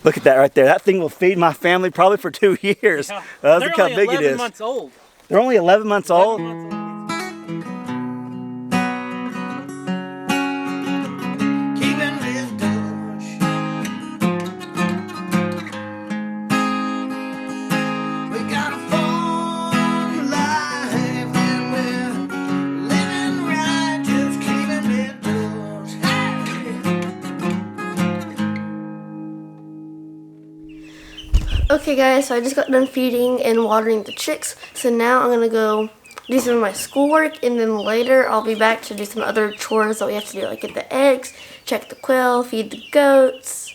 Look at that right there. That thing will feed my family probably for 2 years. Yeah. Look how big it is. They're only 11 months old. They're only 11 months old? 11 months old. Okay guys, so I just got done feeding and watering the chicks, so now I'm gonna go do some of my schoolwork, and then later I'll be back to do some other chores that we have to do, like get the eggs, check the quail, feed the goats,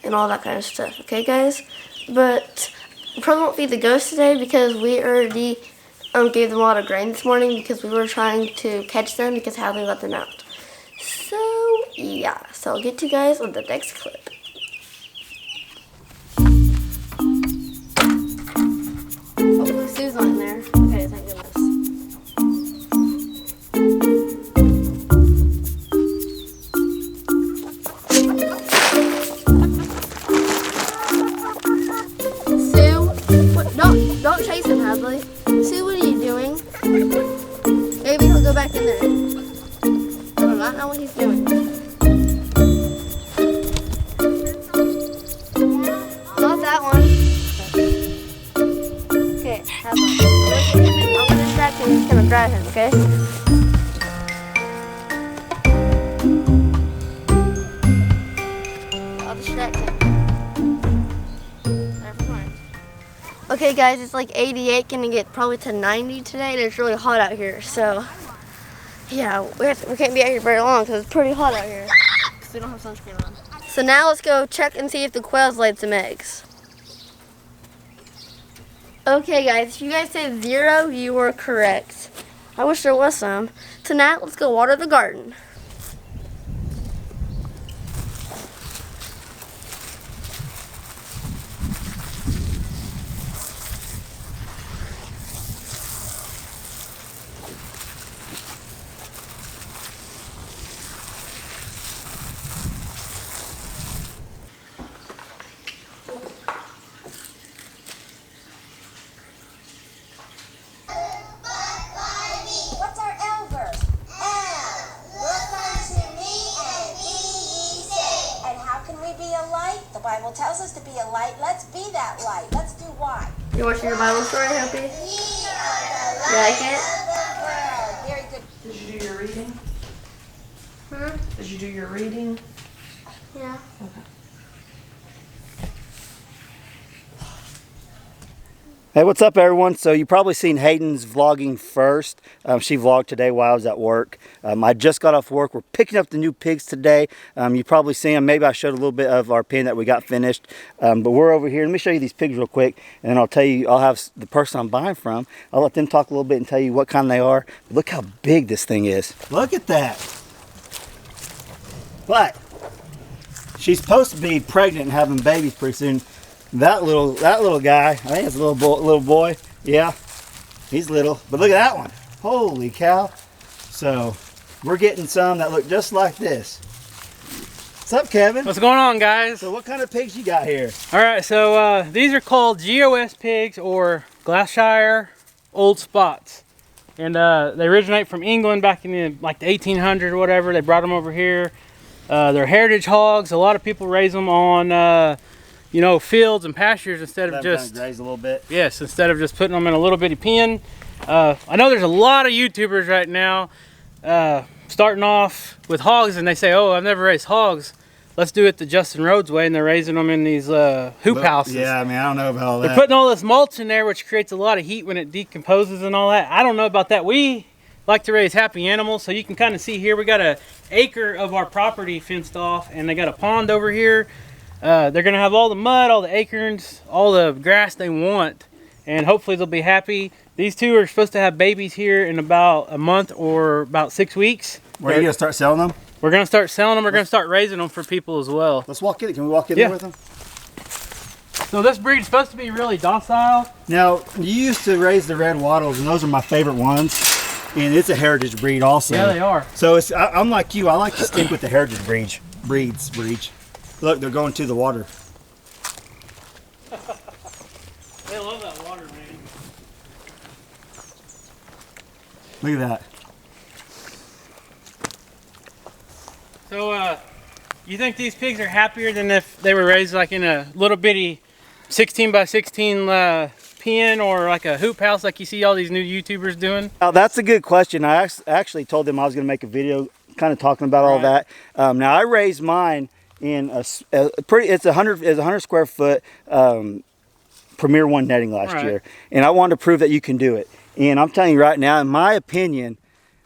and all that kind of stuff, okay guys? But we probably won't feed the goats today because we already gave them a lot of grain this morning because we were trying to catch them because Hadley let them out. So yeah, so I'll get to you guys on the next clip. Hopefully Sue's not in there. Okay, thank goodness. Sue, what, don't chase him, Hadley. Sue, what are you doing? Maybe he'll go back in there. I do not know what he's doing. Not that one. Okay, Hadley. I'm gonna distract him. He's gonna drive him, okay? I'll distract him. Never mind. Okay, guys, it's like 88, gonna get probably to 90 today, and it's really hot out here. So, yeah, we can't be out here very long because it's pretty hot out here. Because we don't have sunscreen on. So now let's go check and see if the quails laid some eggs. Okay guys, if you guys said 0, you were correct. I wish there was some. So now let's go water the garden. The Bible tells us to be a light. Let's be that light. Let's do what? You watching your Bible story, Happy? You like it? Very good. Did you do your reading? Hmm? Did you do your reading? Yeah. Okay. Hey, what's up everyone? So you probably seen Hayden's vlogging first. She vlogged today while I was at work. I just got off work. We're picking up the new pigs today. You probably seen them. Maybe I showed a little bit of our pen that we got finished. But we're over here. Let me show you these pigs real quick. And then I'll tell you, I'll have the person I'm buying from. I'll let them talk a little bit and tell you what kind they are. But look how big this thing is. Look at that. But she's supposed to be pregnant and having babies pretty soon. That little guy, I think it's a little boy. Yeah, he's little, but look at that one. Holy cow. So we're getting some that look just like this. What's up, Kevin? What's going on, guys? So what kind of pigs you got here? All right, so these are called GOS pigs, or Gloucestershire Old Spots. And they originate from England back in the 1800s or whatever. They brought them over here. They're heritage hogs. A lot of people raise them on you know, fields and pastures instead of just graze a little bit. Yes, instead of just putting them in a little bitty pen. I know there's a lot of YouTubers right now starting off with hogs, and they say, "Oh, I've never raised hogs. Let's do it the Justin Rhodes way," and they're raising them in these hoop houses. Yeah, I mean, I don't know about all that. They're putting all this mulch in there, which creates a lot of heat when it decomposes and all that. I don't know about that. We like to raise happy animals, so you can kind of see here we got an acre of our property fenced off, and they got a pond over here. They're gonna have all the mud, all the acorns, all the grass they want, and hopefully they'll be happy. These two are supposed to have babies here in about a month or about 6 weeks. Where are you gonna start selling them? We're gonna start selling them. We're gonna start raising them for people as well. Let's walk in. Can we walk in there with them? So this breed is supposed to be really docile. Now, you used to raise the red wattles, and those are my favorite ones. And it's a heritage breed also. Yeah, they are. So I'm like you. I like to stick with the heritage breeds. Look, they're going to the water. They love that water, man. Look at that. So, you think these pigs are happier than if they were raised like in a little bitty 16 by 16 pen or like a hoop house like you see all these new YouTubers doing? Now, that's a good question. I actually told them I was going to make a video kind of talking about all that. Now, I raised mine in it's a 100 square foot Premier One netting last year, and I wanted to prove that you can do it. And I'm telling you right now, in my opinion,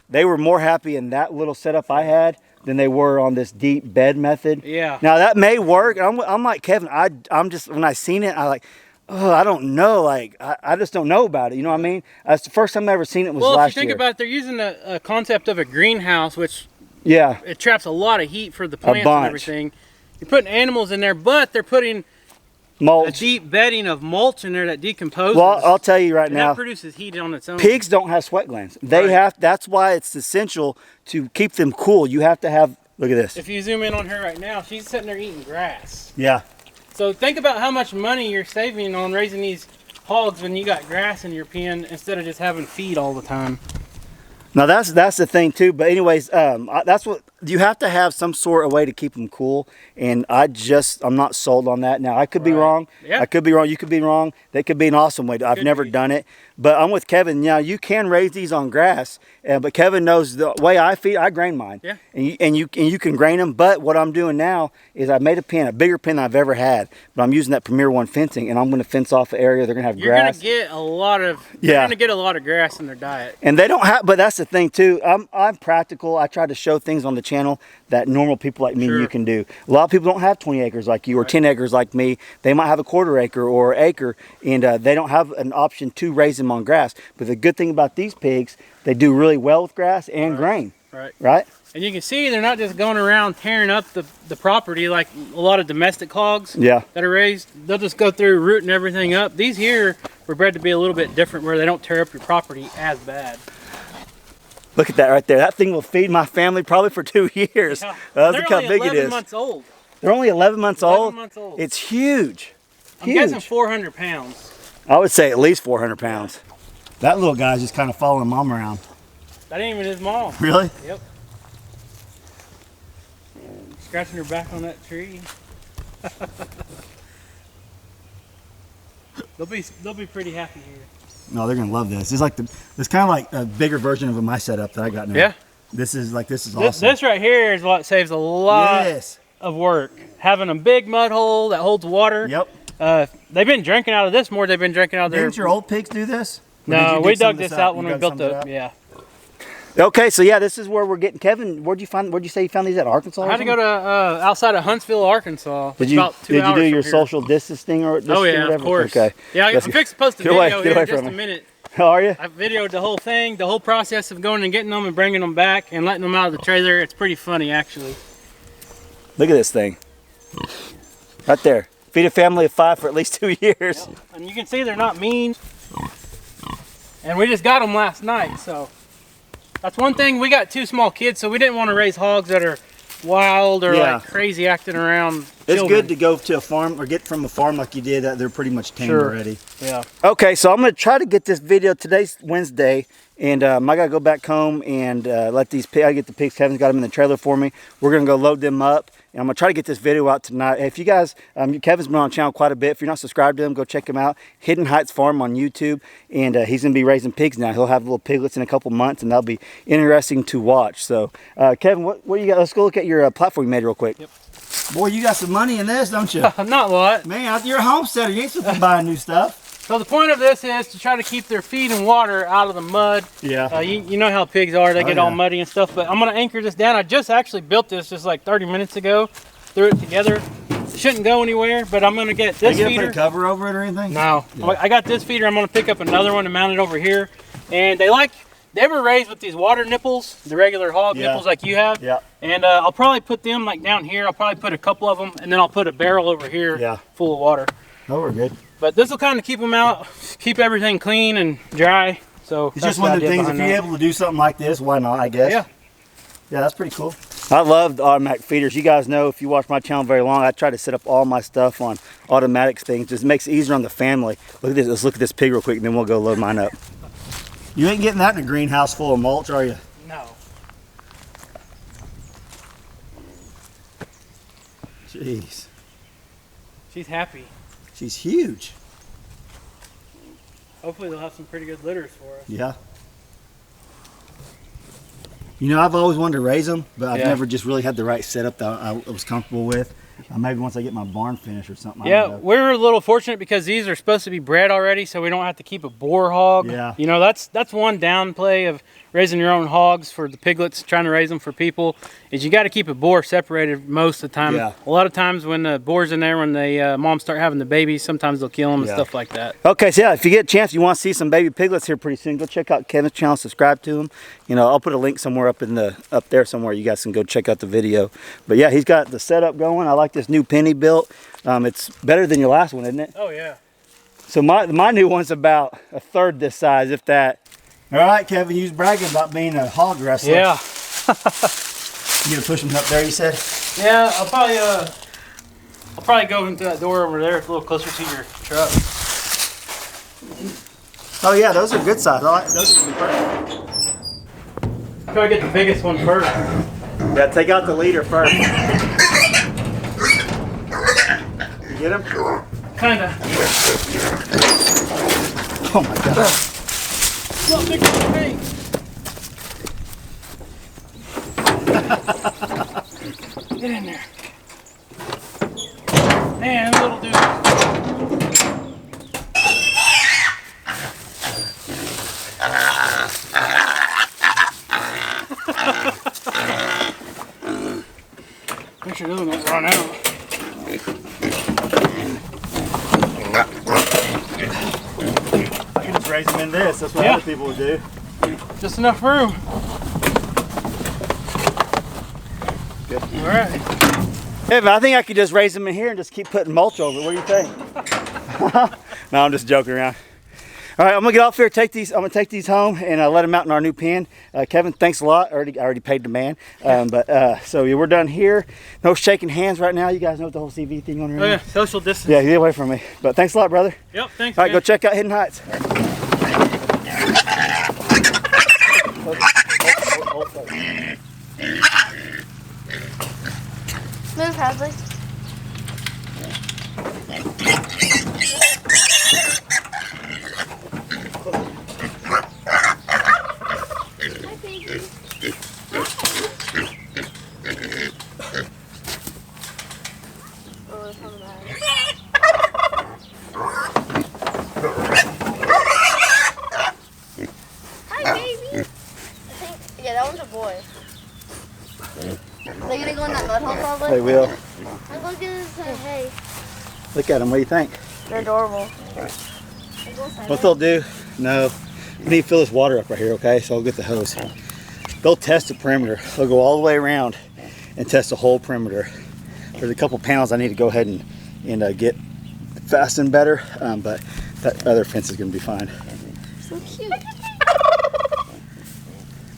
they were more happy in that little setup I had than they were on this deep bed method. Yeah. Now that may work. I'm like Kevin. I'm just, when I seen it, I like, oh, I don't know. Like I just don't know about it. You know what I mean? That's the first time I ever seen it was last year. Well, if you think about it, they're using a concept of a greenhouse, which it traps a lot of heat for the plants and everything. You're putting animals in there, but they're putting mulch. A deep bedding of mulch in there that decomposes. Well, I'll tell you right now, that produces heat on its own. Pigs don't have sweat glands. They have. That's why it's essential to keep them cool. You have to have. Look at this. If you zoom in on her right now, she's sitting there eating grass. Yeah. So think about how much money you're saving on raising these hogs when you got grass in your pen instead of just having feed all the time. Now that's the thing too. But anyways, that's what you have to have, some sort of way to keep them cool. And I'm not sold on that. Now I could be wrong. Yeah. I could be wrong. You could be wrong. That could be an awesome way. I've never done it, but I'm with Kevin. Now you can raise these on grass, but Kevin knows the way I feed. I grain mine. Yeah. And you can grain them. But what I'm doing now is I made a bigger pen than I've ever had. But I'm using that Premier One fencing, and I'm going to fence off the area. They're going to have grass. You're going to get a lot of. You're going to get a lot of grass in their diet. And they don't have. But that's the thing too. I'm practical. I try to show things on the channel that normal people like me and you can do. A lot of people don't have 20 acres like you or 10 acres like me. They might have a quarter acre or acre, and they don't have an option to raise them on grass. But the good thing about these pigs, they do really well with grass and grain. Right? And you can see they're not just going around tearing up the property like a lot of domestic hogs that are raised. They'll just go through rooting everything up. These here were bred to be a little bit different where they don't tear up your property as bad. Look at that right there. That thing will feed my family probably for 2 years. Yeah. Look how big it is. They're 11 months old. They're only 11 months old? 11 months old. It's huge. I'm guessing 400 pounds. I would say at least 400 pounds. That little guy's just kind of following mom around. That ain't even his mom. Really? Yep. Scratching her back on that tree. They'll be pretty happy here. No, they're gonna love this. It's kind of like a bigger version of my setup that I got now. Yeah. This is awesome. This right here is what saves a lot of work. Having a big mud hole that holds water. Yep. They've been drinking out of this more. They've been drinking out of their. Didn't your old pigs do this? No, we dug this out when we built the. Yeah. Okay, so yeah, this is where we're getting. Kevin, where'd you say you found these at Arkansas? I had to go to outside of Huntsville, Arkansas. Did you about 2 hours do your from here. social distancing or? Oh yeah, of course. Okay. Yeah, I'm fixing to post a video here in just a minute. How are you? I videoed the whole thing, the whole process of going and getting them and bringing them back and letting them out of the trailer. It's pretty funny, actually. Look at this thing. Right there. Feed a family of 5 for at least 2 years. Yep. And you can see they're not mean. And we just got them last night, so that's one thing. We got 2 small kids, so we didn't want to raise hogs that are wild or like crazy acting around. It's good to go to a farm or get from a farm like you did. They're pretty much tamed already. Yeah. Okay, so I'm going to try to get this video. Today's Wednesday, and I got to go back home and let these pigs. I get the pigs. Kevin's got them in the trailer for me. We're going to go load them up, and I'm going to try to get this video out tonight. If you guys, Kevin's been on the channel quite a bit. If you're not subscribed to him, go check him out. Hidden Heights Farm on YouTube, and he's going to be raising pigs now. He'll have little piglets in a couple months, and that'll be interesting to watch. So, Kevin, what do you got? Let's go look at your platform you made real quick. Yep. Boy, you got some money in this, don't you? Not a lot. Man, you're a homesteader. You ain't supposed to buy new stuff. So the point of this is to try to keep their feed and water out of the mud. Yeah. You know how pigs are. They get all muddy and stuff. But I'm going to anchor this down. I just actually built this just like 30 minutes ago. Threw it together. It shouldn't go anywhere, but I'm going to get this feeder. You put a cover over it or anything? No. Yeah. I got this feeder. I'm going to pick up another one and mount it over here. And they were raised with these water nipples, the regular hog nipples like you have. Yeah. And I'll probably put them like down here. I'll probably put a couple of them, and then I'll put a barrel over here full of water. Oh, we're good. But this will kind of keep them out, keep everything clean and dry. So it's just one of the things, if you're able to do something like this, why not, I guess. Yeah. Yeah, that's pretty cool. I love the automatic feeders. You guys know, if you watch my channel very long, I try to set up all my stuff on automatic things. Just makes it easier on the family. Look at this. Let's look at this pig real quick, and then we'll go load mine up. You ain't getting that in a greenhouse full of mulch, are you? No. Jeez. She's happy. She's huge. Hopefully they'll have some pretty good litters for us. Yeah. You know, I've always wanted to raise them, but I've never just really had the right setup that I was comfortable with. Maybe once I get my barn finished or something. Yeah, we're a little fortunate because these are supposed to be bred already, so we don't have to keep a boar hog. Yeah. You know, that's one downplay of raising your own hogs for the piglets, trying to raise them for people, is you got to keep a boar separated most of the time. Yeah. A lot of times when the boar's in there, when they moms start having the babies, sometimes they'll kill them and stuff like that. Okay, so yeah, if you get a chance, you want to see some baby piglets here pretty soon, go check out Kevin's channel, subscribe to him. You know, I'll put a link somewhere up there somewhere. You guys can go check out the video. But yeah, he's got the setup going. I like this new pen he built. It's better than your last one, isn't it? Oh yeah. So my new one's about a third this size, if that. All right, Kevin, you was bragging about being a hog wrestler. Yeah. You gonna push them up there, you said? Yeah, I'll probably go into that door over there. It's a little closer to your truck. Oh yeah, those are good size. I like those. Are perfect. Try to get the biggest one first. Yeah, take out the leader first. You get him? Kinda. Oh my god. Not big for me. Get in there. Man, little dude. Make sure those don't run out. I can just raise them in this. That's what other people would do. Just enough room. Good. All right. Evan, I think I could just raise them in here and just keep putting mulch over. What do you think? No, I'm just joking around. All right, I'm gonna get off here. I'm gonna take these home and let them out in our new pen. Kevin, thanks a lot. I already paid the man. So yeah, we're done here. No shaking hands right now. You guys know what the whole CV thing on here. Oh yeah, social distance. Yeah, get away from me. But thanks a lot, brother. Yep, thanks. All right, man. go check out Hidden Heights. Move, Hadley. Hi, baby. I think, yeah, that one's a boy. They're gonna go in that mud hole probably. They will. I'm gonna get this hay. Look at them. What do you think? They're adorable. What they'll do? No. We need to fill this water up right here, okay? So I'll get the hose. They'll test the perimeter. They'll go all the way around and test the whole perimeter. There's a couple panels I need to go ahead and get fastened better, but that other fence is going to be fine. So cute.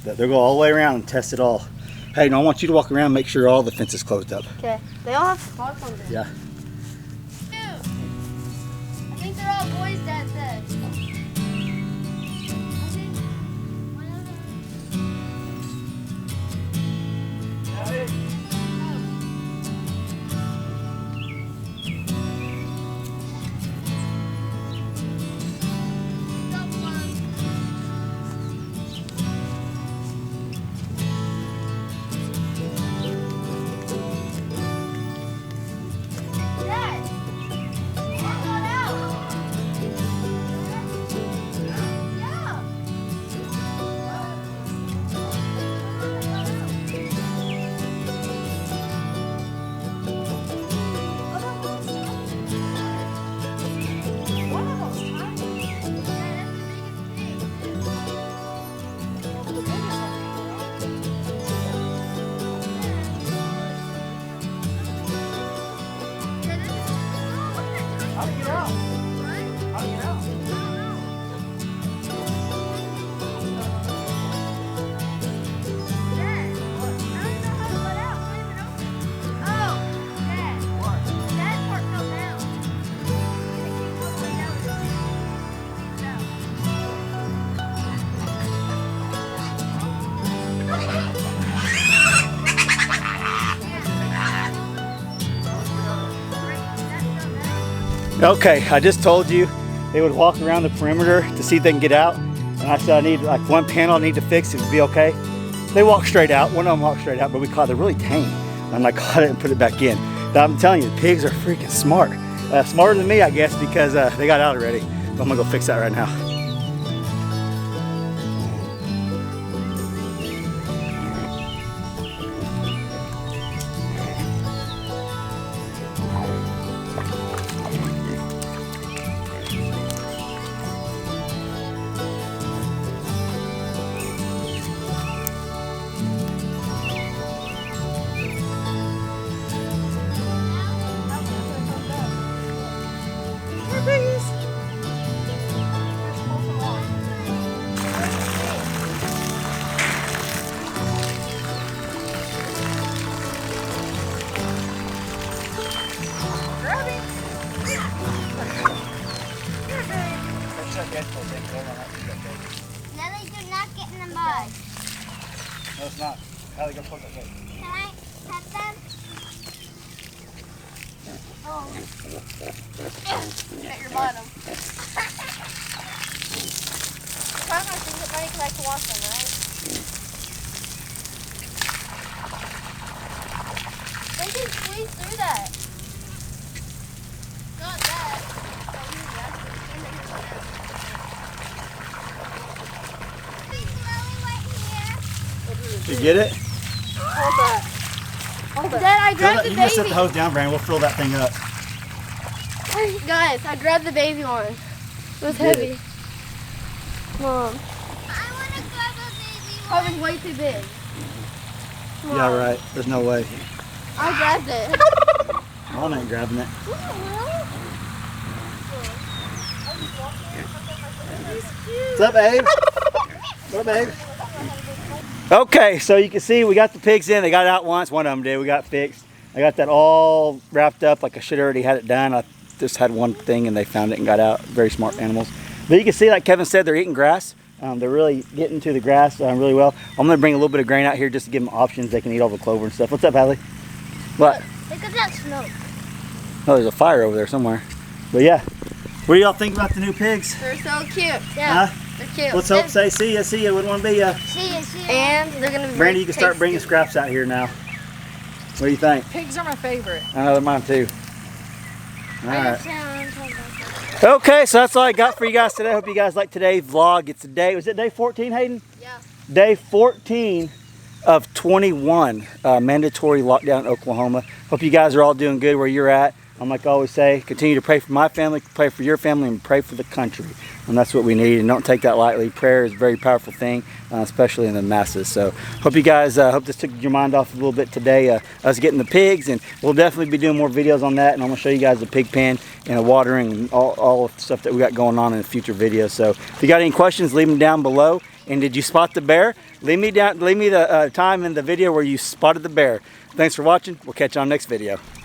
They'll go all the way around and test it all. Hey, no, I want you to walk around and make sure all the fence is closed up. Okay. They all have spots on them. Yeah. I think they're all boys, Dad said. Okay, I just told you they would walk around the perimeter to see if they can get out. And I said I need like one panel I need to fix, it would be okay. They walked straight out, one of them walked straight out, but we caught, they're really tame. And I caught it and put it back in. But I'm telling you, the pigs are freaking smart. Smarter than me, I guess, because they got out already. But I'm gonna go fix that right now. Nelly, do not get in the mud. No, it's not. Hallie, go poke that pig. Can I pet them? Oh. At your bottom. Probably not think that money because I can wash them, right? When did you squeeze through that? Not that. Did you get it? Hold that. Hold it. Dad, I grabbed the You just set the baby. hose down, Brandon. We'll fill that thing up. Guys, I grabbed the baby one. It was Get heavy. it. Mom. I want to grab a baby one. Probably way too big. Mom. Yeah, right. There's no way. I grabbed it. Mom ain't grabbing it. What's up, babe? What's up, babe? Okay, so you can see we got the pigs in. They got out once. One of them did. We got fixed. I got that all wrapped up like I should have already had it done. I just had one thing and they found it and got out. Very smart animals. But you can see, like Kevin said, they're eating grass. They're really getting to the grass really well. I'm going to bring a little bit of grain out here just to give them options. They can eat all the clover and stuff. What's up, Hallie? What? Look at that smoke. Oh, there's a fire over there somewhere. But yeah. What do y'all think about the new pigs? They're so cute. Yeah, Huh? they're cute. Let's hope say see ya, see ya. Wouldn't want to be ya. See ya, see ya. And they're gonna be Brandy, very you can start bringing tasty. scraps out here now. What do you think? Pigs are my favorite. I know they're mine too. All I right. just found something. Okay, so that's all I got for you guys today. I hope you guys like today's vlog. It's was it day 14, Hayden? Yeah. Day 14 of 21 mandatory lockdown in Oklahoma. Hope you guys are all doing good where you're at. Like I always say, continue to pray for my family, pray for your family, and pray for the country. And that's what we need, and don't take that lightly. Prayer is a very powerful thing, especially in the masses. So hope you guys, hope this took your mind off a little bit today, us getting the pigs, and we'll definitely be doing more videos on that, and I'm going to show you guys the pig pen and the watering and all of the stuff that we got going on in future videos. So if you got any questions, leave them down below. And did you spot the bear? Leave me the time in the video where you spotted the bear. Thanks for watching. We'll catch you on the next video.